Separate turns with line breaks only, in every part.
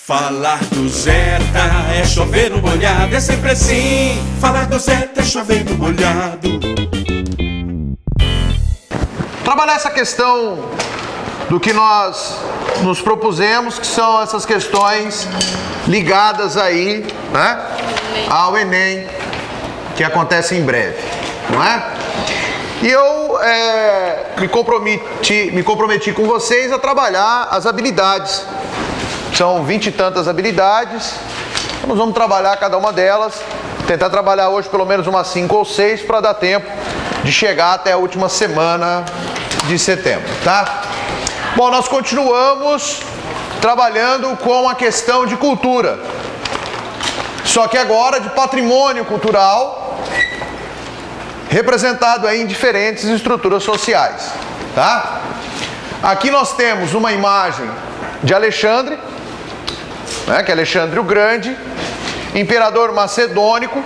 Falar do Zeta é chover no molhado, é sempre assim. Falar do Zeta é chover no molhado.
Trabalhar essa questão do que nós nos propusemos, que são essas questões ligadas aí, né, ao Enem, que acontece em breve, não é? E eu me comprometi com vocês a trabalhar as habilidades. São 20 e tantas habilidades. Nós vamos trabalhar cada uma delas. Tentar trabalhar hoje pelo menos umas 5 ou 6 para dar tempo de chegar até a última semana de setembro, tá? Bom, nós continuamos trabalhando com a questão de cultura. Só que agora de patrimônio cultural, representado aí em diferentes estruturas sociais, tá? Aqui nós temos uma imagem de Alexandre, né, que é Alexandre o Grande, imperador macedônico,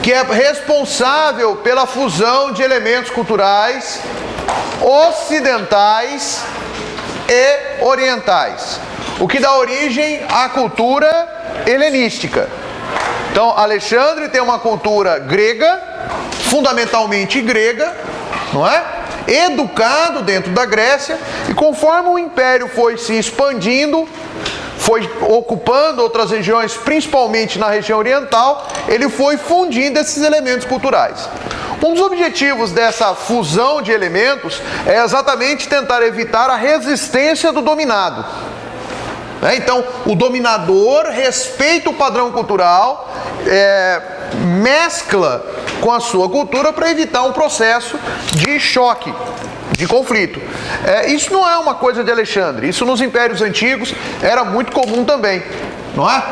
que é responsável pela fusão de elementos culturais ocidentais e orientais, o que dá origem à cultura helenística. Então, Alexandre tem uma cultura grega, fundamentalmente grega, não é? Educado dentro da Grécia, e conforme o império foi se expandindo, foi ocupando outras regiões, principalmente na região oriental, ele foi fundindo esses elementos culturais. Um dos objetivos dessa fusão de elementos é exatamente tentar evitar a resistência do dominado. Então, o dominador respeita o padrão cultural, mescla com a sua cultura para evitar um processo de choque, de conflito. Isso não é uma coisa de Alexandre, isso nos impérios antigos era muito comum também, não é?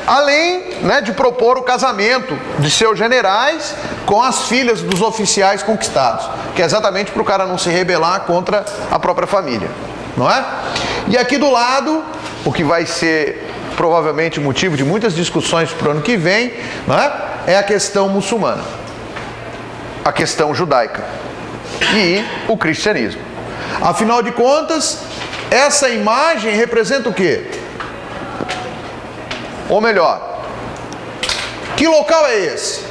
Além, né, de propor o casamento de seus generais com as filhas dos oficiais conquistados, que é exatamente para o cara não se rebelar contra a própria família, não é? E aqui do lado, o que vai ser provavelmente motivo de muitas discussões para o ano que vem, não é? É a questão muçulmana, a questão judaica e o cristianismo. Afinal de contas, essa imagem representa o quê? Ou melhor, que local é esse?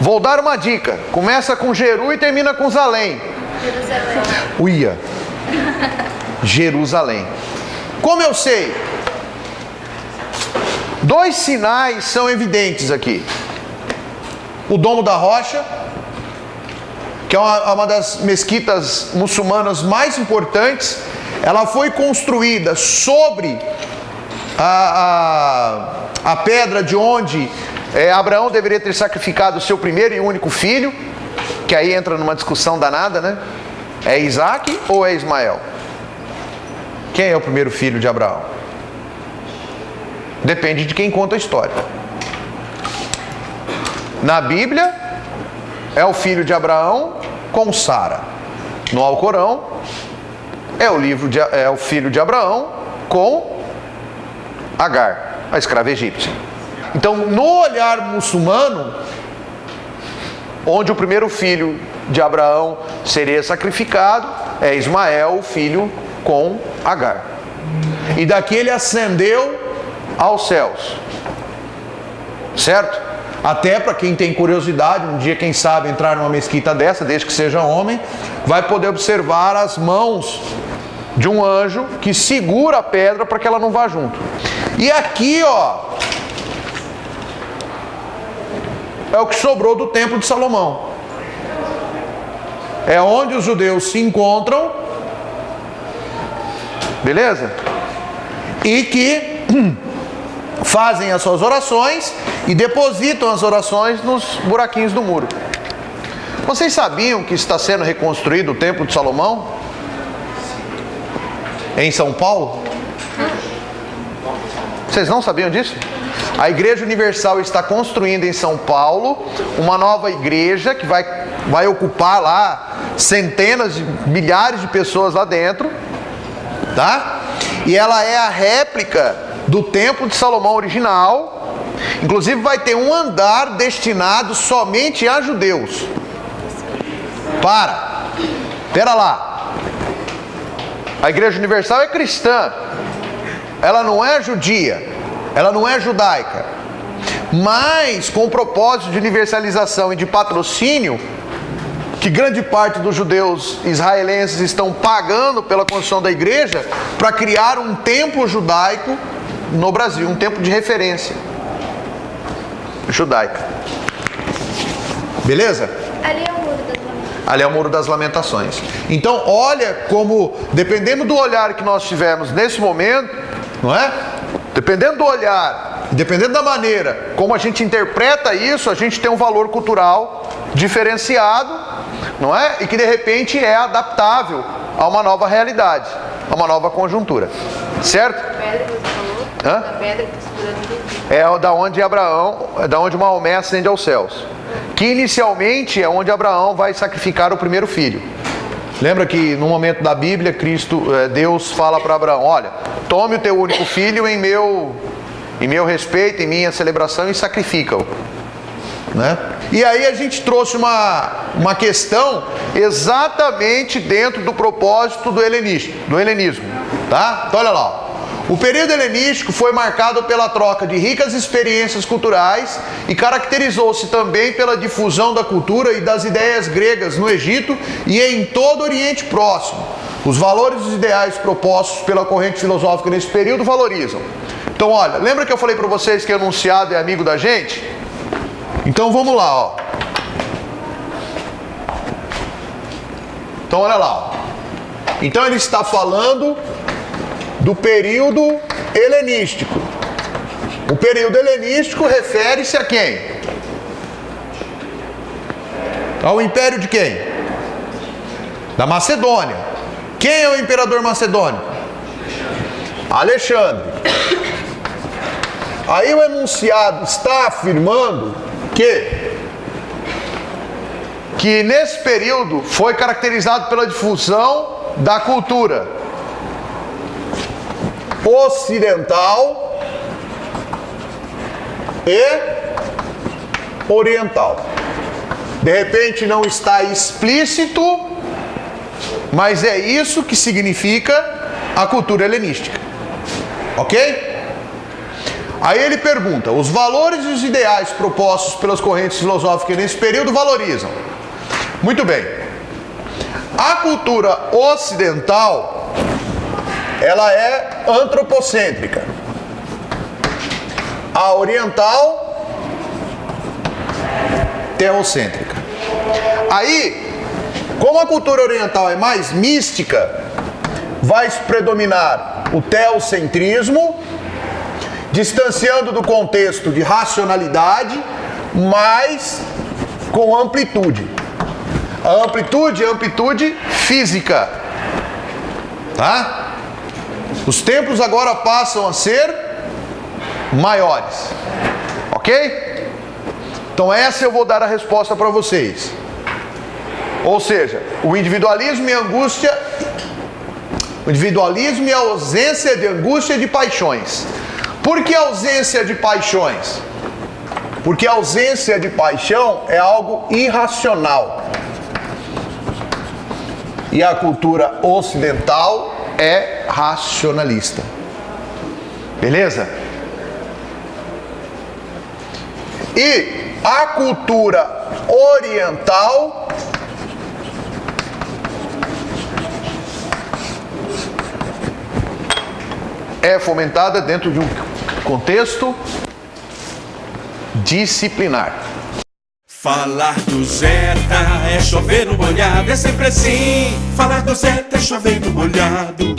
Vou dar uma dica. Começa com Jeru e termina com Zalém.
Jerusalém.
Uia. Jerusalém. Como eu sei? 2 sinais são evidentes aqui. O Domo da Rocha, que é uma das mesquitas muçulmanas mais importantes. Ela foi construída sobre a pedra de onde Abraão deveria ter sacrificado o seu primeiro e único filho, que aí entra numa discussão danada, né? É Isaac ou é Ismael? Quem é o primeiro filho de Abraão? Depende de quem conta a história. Na Bíblia, é o filho de Abraão com Sara. No Alcorão, é o filho de Abraão com Agar, a escrava egípcia. Então, no olhar muçulmano, onde o primeiro filho de Abraão seria sacrificado, é Ismael, o filho com Agar. E daqui ele ascendeu aos céus. Certo? Até para quem tem curiosidade, um dia, quem sabe, entrar numa mesquita dessa, desde que seja homem, vai poder observar as mãos de um anjo que segura a pedra para que ela não vá junto. E aqui, ó, é o que sobrou do Templo de Salomão. É onde os judeus se encontram, beleza? E que fazem as suas orações e depositam as orações nos buraquinhos do muro. Vocês sabiam que está sendo reconstruído o Templo de Salomão? Em São Paulo? Vocês não sabiam disso? A Igreja Universal está construindo em São Paulo uma nova igreja que vai ocupar lá centenas de milhares de pessoas lá dentro, tá? E ela é a réplica do Templo de Salomão original. Inclusive vai ter um andar destinado somente a judeus. Pera lá. A Igreja Universal é cristã. Ela não é judia, ela não é judaica. Mas com o propósito de universalização e de patrocínio, que grande parte dos judeus israelenses estão pagando pela construção da igreja para criar um templo judaico no Brasil, um templo de referência judaica. Beleza?
Ali é o Muro das Lamentações.
Ali é o Muro das Lamentações. Então, olha como, dependendo do olhar que nós tivermos nesse momento, não é? Dependendo do olhar, dependendo da maneira como a gente interpreta isso, a gente tem um valor cultural diferenciado, não é? E que de repente é adaptável a uma nova realidade, a uma nova conjuntura. Certo?
A pedra que você falou, a pedra que está segurando o
é da onde Abraão, é da onde Maomé ascende aos céus. Que inicialmente é onde Abraão vai sacrificar o primeiro filho. Lembra que no momento da Bíblia, Deus fala para Abraão: olha, tome o teu único filho em meu respeito, em minha celebração, e sacrifica-o. Né? E aí a gente trouxe uma questão exatamente dentro do propósito do helenismo. Tá? Então olha lá. O período helenístico foi marcado pela troca de ricas experiências culturais e caracterizou-se também pela difusão da cultura e das ideias gregas no Egito e em todo o Oriente Próximo. Os valores e os ideais propostos pela corrente filosófica nesse período valorizam. Então olha, lembra que eu falei para vocês que enunciado é amigo da gente? Então vamos lá, ó. Então olha lá, ó. Então ele está falando do período helenístico. O período helenístico refere-se a quem? Ao império de quem? Da Macedônia. Quem é o imperador macedônio? Alexandre. Aí o enunciado está afirmando que nesse período foi caracterizado pela difusão da cultura ocidental e oriental. De repente não está explícito, mas é isso que significa a cultura helenística. Ok? Aí ele pergunta: os valores e os ideais propostos pelas correntes filosóficas nesse período valorizam. Muito bem. A cultura ocidental, ela é antropocêntrica. A oriental, teocêntrica. Aí, como a cultura oriental é mais mística, vai predominar o teocentrismo, distanciando do contexto de racionalidade, mas com amplitude. A amplitude é amplitude física. Tá? Os templos agora passam a ser maiores. Ok? Então essa eu vou dar a resposta para vocês. Ou seja, o individualismo e a angústia, o individualismo e a ausência de angústia e de paixões. Por que ausência de paixões? Porque a ausência de paixão é algo irracional. E a cultura ocidental é racionalista. Beleza? E a cultura oriental é fomentada dentro de um contexto disciplinar.
Falar do Zeta é chover no molhado, é sempre assim. Falar do Zeta é chover no molhado.